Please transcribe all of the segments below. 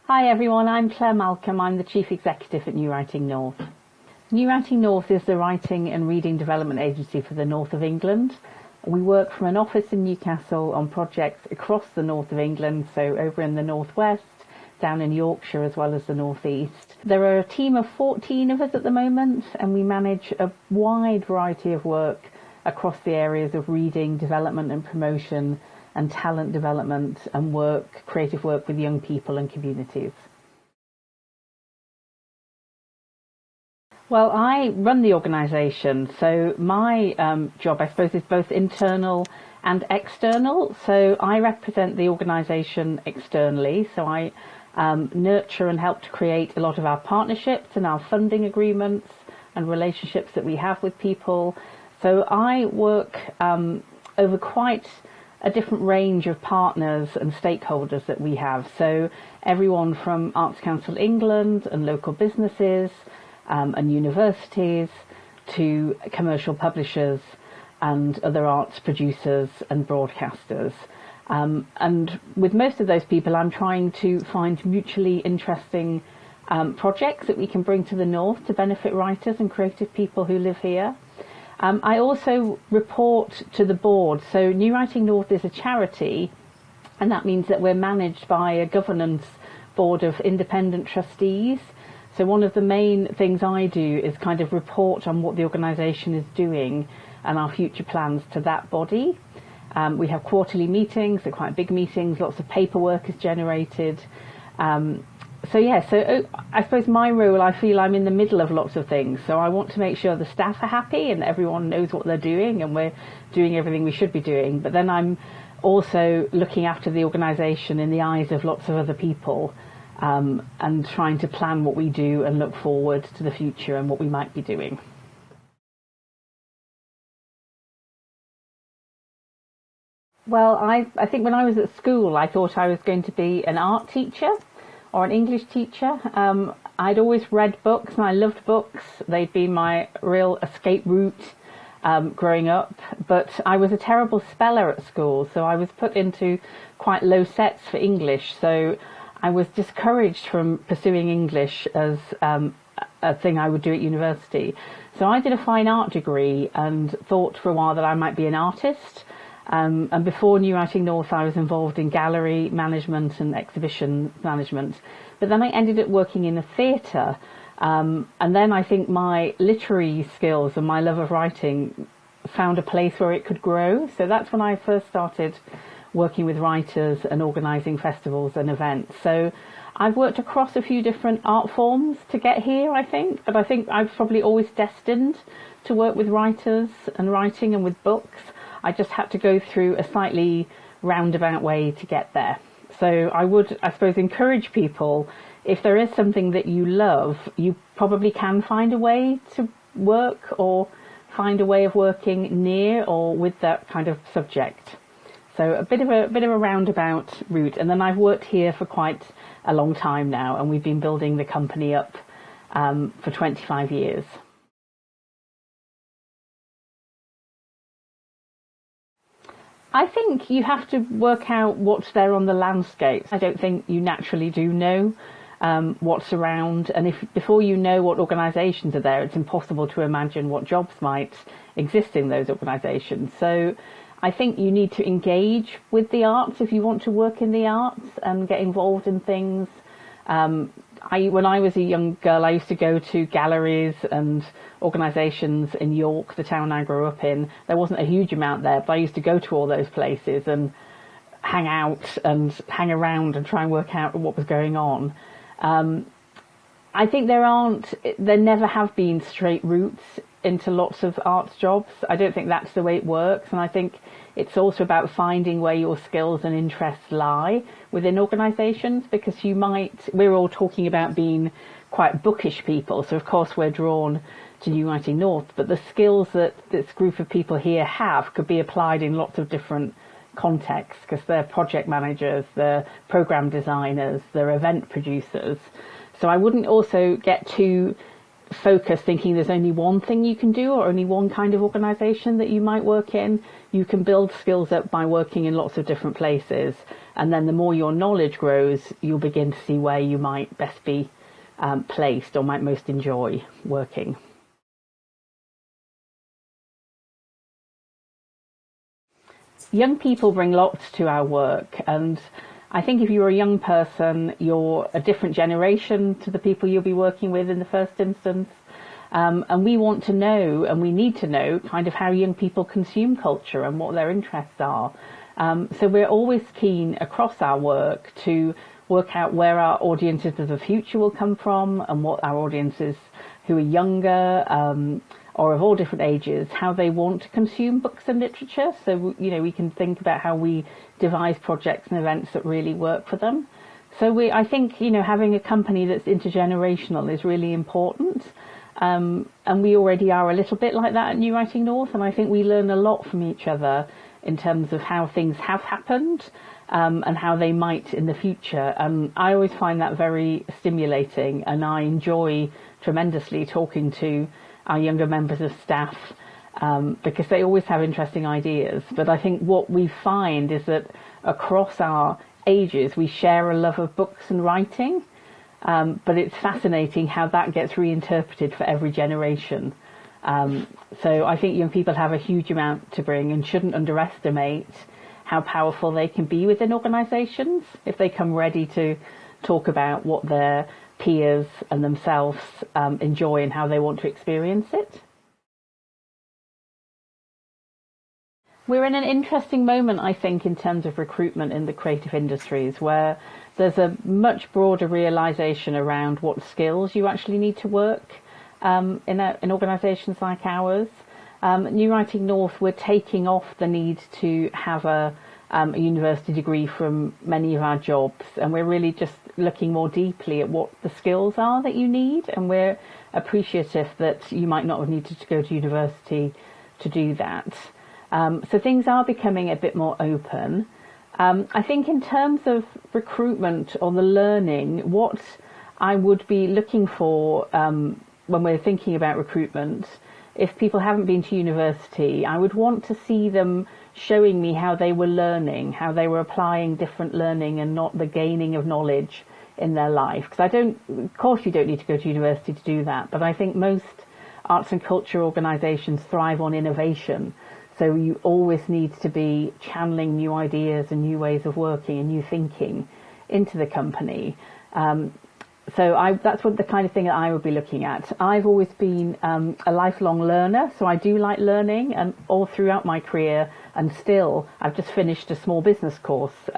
Hi everyone, I'm Claire Malcolm. I'm the Chief Executive at New Writing North. New Writing North is the writing and reading development agency for the north of England. We work from an office in Newcastle on projects across the north of England, so over in the northwest, down in Yorkshire as well as the northeast. There are a team of 14 of us at the moment, and we manage a wide variety of work across the areas of reading, development and promotion, and talent development and creative work with young people and communities. Well, I run the organisation, so my job, I suppose, is both internal and external. So I represent the organisation externally, so I nurture and help to create a lot of our partnerships and our funding agreements and relationships that we have with people. So I work over quite a different range of partners and stakeholders that we have. So everyone from Arts Council England and local businesses and universities to commercial publishers and other arts producers and broadcasters. And with most of those people, I'm trying to find mutually interesting projects that we can bring to the north to benefit writers and creative people who live here. I also report to the board. So New Writing North is a charity, and that means that we're managed by a governance board of independent trustees. So one of the main things I do is kind of report on what the organisation is doing and our future plans to that body. We have quarterly meetings, they're quite big meetings, lots of paperwork is generated. So I suppose my role, I feel I'm in the middle of lots of things. So I want to make sure the staff are happy and everyone knows what they're doing and we're doing everything we should be doing. But then I'm also looking after the organisation in the eyes of lots of other people and trying to plan what we do and look forward to the future and what we might be doing. Well, I think when I was at school, I thought I was going to be an art teacher or an English teacher. I'd always read books and I loved books. They'd been my real escape route growing up. But I was a terrible speller at school, so I was put into quite low sets for English. So I was discouraged from pursuing English as a thing I would do at university. So I did a fine art degree and thought for a while that I might be an artist. And before New Writing North, I was involved in gallery management and exhibition management. But then I ended up working in a theatre. And then I think my literary skills and my love of writing found a place where it could grow. So that's when I first started working with writers and organising festivals and events. So I've worked across a few different art forms to get here, I think. But I think I was probably always destined to work with writers and writing and with books. I just had to go through a slightly roundabout way to get there. So I would, I suppose, encourage people, if there is something that you love, you probably can find a way to work or find a way of working near or with that kind of subject. So a bit of a roundabout route. And then I've worked here for quite a long time now, and we've been building the company up for 25 years. I think you have to work out what's there on the landscape. I don't think you naturally do know what's around, and if before you know what organisations are there, it's impossible to imagine what jobs might exist in those organisations. So I think you need to engage with the arts if you want to work in the arts and get involved in things. When I was a young girl, I used to go to galleries and organisations in York, the town I grew up in. There wasn't a huge amount there, but I used to go to all those places and hang out and hang around and try and work out what was going on. I think there never have been straight routes into lots of arts jobs. I don't think that's the way it works, and I think it's also about finding where your skills and interests lie within organisations, because we're all talking about being quite bookish people, so of course we're drawn to New Writing North, but the skills that this group of people here have could be applied in lots of different contexts, because they're project managers, they're programme designers, they're event producers. So I wouldn't also get too focus thinking there's only one thing you can do or only one kind of organisation that you might work in. You can build skills up by working in lots of different places, and then the more your knowledge grows, you'll begin to see where you might best be placed or might most enjoy working. Young people bring lots to our work, and I think if you're a young person, you're a different generation to the people you'll be working with in the first instance. And we want to know, and we need to know, kind of how young people consume culture and what their interests are. So we're always keen across our work to work out where our audiences of the future will come from and what our audiences who are younger or of all different ages, how they want to consume books and literature. So, we can think about how we devise projects and events that really work for them. So I think, having a company that's intergenerational is really important. And we already are a little bit like that at New Writing North. And I think we learn a lot from each other in terms of how things have happened and how they might in the future. And I always find that very stimulating, and I enjoy tremendously talking to our younger members of staff because they always have interesting ideas. But I think what we find is that across our ages we share a love of books and writing, but it's fascinating how that gets reinterpreted for every generation. So I think young people have a huge amount to bring and shouldn't underestimate how powerful they can be within organisations if they come ready to talk about what their peers and themselves enjoy and how they want to experience it. We're in an interesting moment, I think, in terms of recruitment in the creative industries, where there's a much broader realisation around what skills you actually need to work in organisations like ours. At New Writing North, we're taking off the need to have a university degree from many of our jobs, and we're really just looking more deeply at what the skills are that you need, and we're appreciative that you might not have needed to go to university to do that. So things are becoming a bit more open. I think in terms of recruitment or the learning, what I would be looking for when we're thinking about recruitment, if people haven't been to university, I would want to see them showing me how they were learning, how they were applying different learning and not the gaining of knowledge in their life. Because of course you don't need to go to university to do that, but I think most arts and culture organisations thrive on innovation. So you always need to be channeling new ideas and new ways of working and new thinking into the company. That's the kind of thing that I would be looking at. I've always been a lifelong learner, so I do like learning, and all throughout my career, and still, I've just finished a small business course.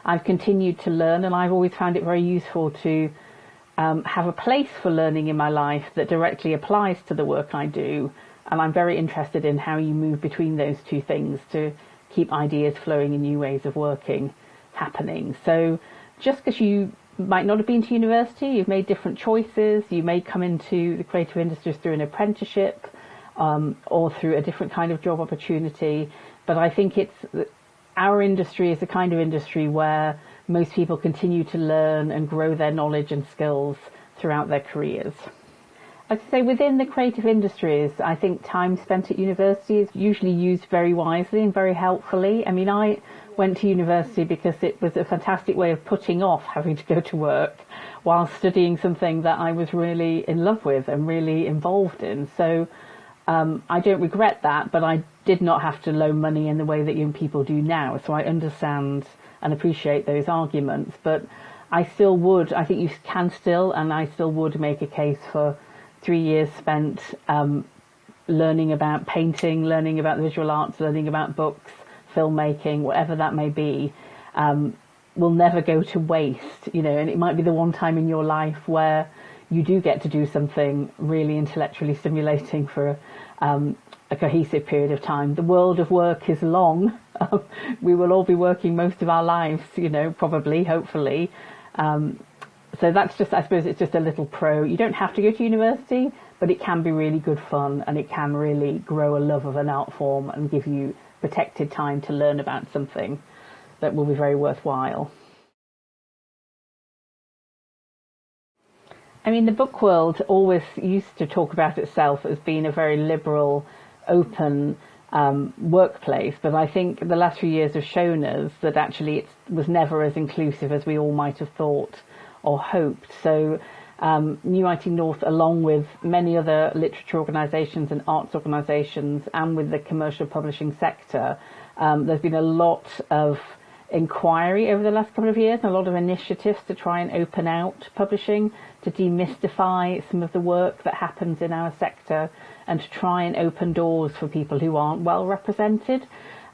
I've continued to learn, and I've always found it very useful to have a place for learning in my life that directly applies to the work I do. And I'm very interested in how you move between those two things to keep ideas flowing and new ways of working happening. So just because you might not have been to university, you've made different choices, you may come into the creative industries through an apprenticeship or through a different kind of job opportunity. But I think our industry is the kind of industry where most people continue to learn and grow their knowledge and skills throughout their careers. I'd say within the creative industries, I think time spent at university is usually used very wisely and very helpfully. I mean, I went to university because it was a fantastic way of putting off having to go to work while studying something that I was really in love with and really involved in. So I don't regret that, but I did not have to loan money in the way that young people do now. So I understand and appreciate those arguments. But I still would, I think you can still, and I still would make a case for 3 years spent learning about painting, learning about the visual arts, learning about books, filmmaking, whatever that may be, will never go to waste, and it might be the one time in your life where you do get to do something really intellectually stimulating for a cohesive period of time. The world of work is long. We will all be working most of our lives, probably, hopefully. So that's just, I suppose it's just a little pro. You don't have to go to university, but it can be really good fun, and it can really grow a love of an art form and give you protected time to learn about something that will be very worthwhile. I mean, the book world always used to talk about itself as being a very liberal, open workplace, but I think the last few years have shown us that actually it was never as inclusive as we all might have thought or hoped. So New Writing North, along with many other literature organisations and arts organisations, and with the commercial publishing sector, there's been a lot of inquiry over the last couple of years and a lot of initiatives to try and open out publishing, to demystify some of the work that happens in our sector, and to try and open doors for people who aren't well represented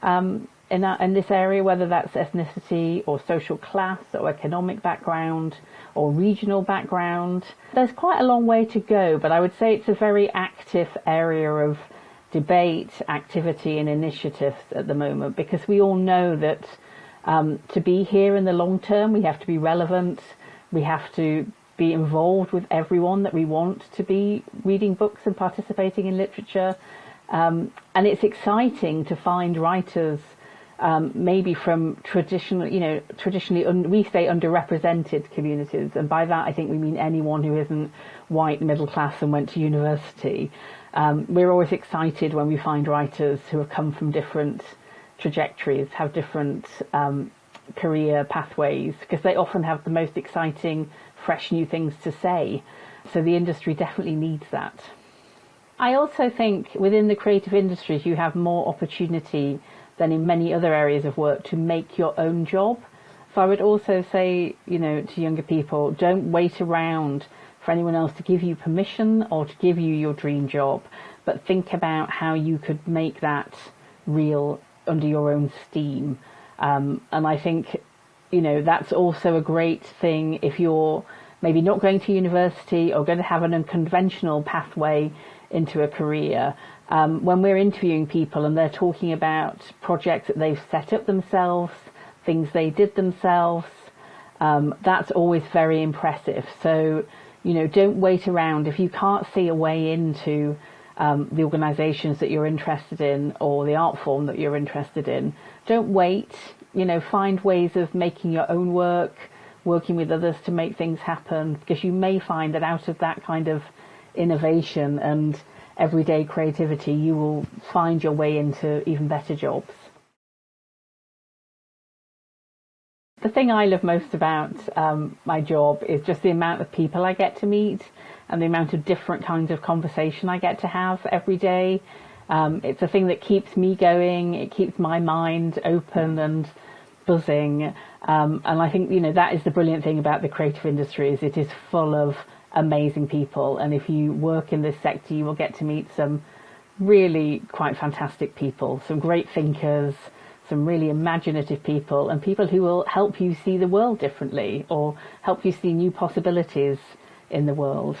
in this area, whether that's ethnicity or social class or economic background or regional background. There's quite a long way to go, but I would say it's a very active area of debate, activity and initiatives at the moment, because we all know that to be here in the long term, we have to be relevant, we have to be involved with everyone that we want to be reading books and participating in literature. And it's exciting to find writers maybe from traditionally we say underrepresented communities, and by that I think we mean anyone who isn't white, middle class and went to university. We're always excited when we find writers who have come from different trajectories, have different career pathways, because they often have the most exciting, fresh new things to say. So the industry definitely needs that. I also think within the creative industries you have more opportunity than in many other areas of work to make your own job. So I would also say, to younger people, don't wait around for anyone else to give you permission or to give you your dream job, but think about how you could make that real under your own steam. And I think, that's also a great thing if you're maybe not going to university or going to have an unconventional pathway into a career. When we're interviewing people and they're talking about projects that they've set up themselves, things they did themselves, that's always very impressive. So, don't wait around. If you can't see a way into the organisations that you're interested in or the art form that you're interested in, don't wait. Find ways of making your own work, working with others to make things happen, because you may find that out of that kind of innovation and everyday creativity, you will find your way into even better jobs. The thing I love most about my job is just the amount of people I get to meet and the amount of different kinds of conversation I get to have every day. It's a thing that keeps me going. It keeps my mind open and buzzing. And I think, that is the brilliant thing about the creative industry, is it is full of amazing people. And if you work in this sector, you will get to meet some really quite fantastic people, some great thinkers, some really imaginative people, and people who will help you see the world differently or help you see new possibilities in the world.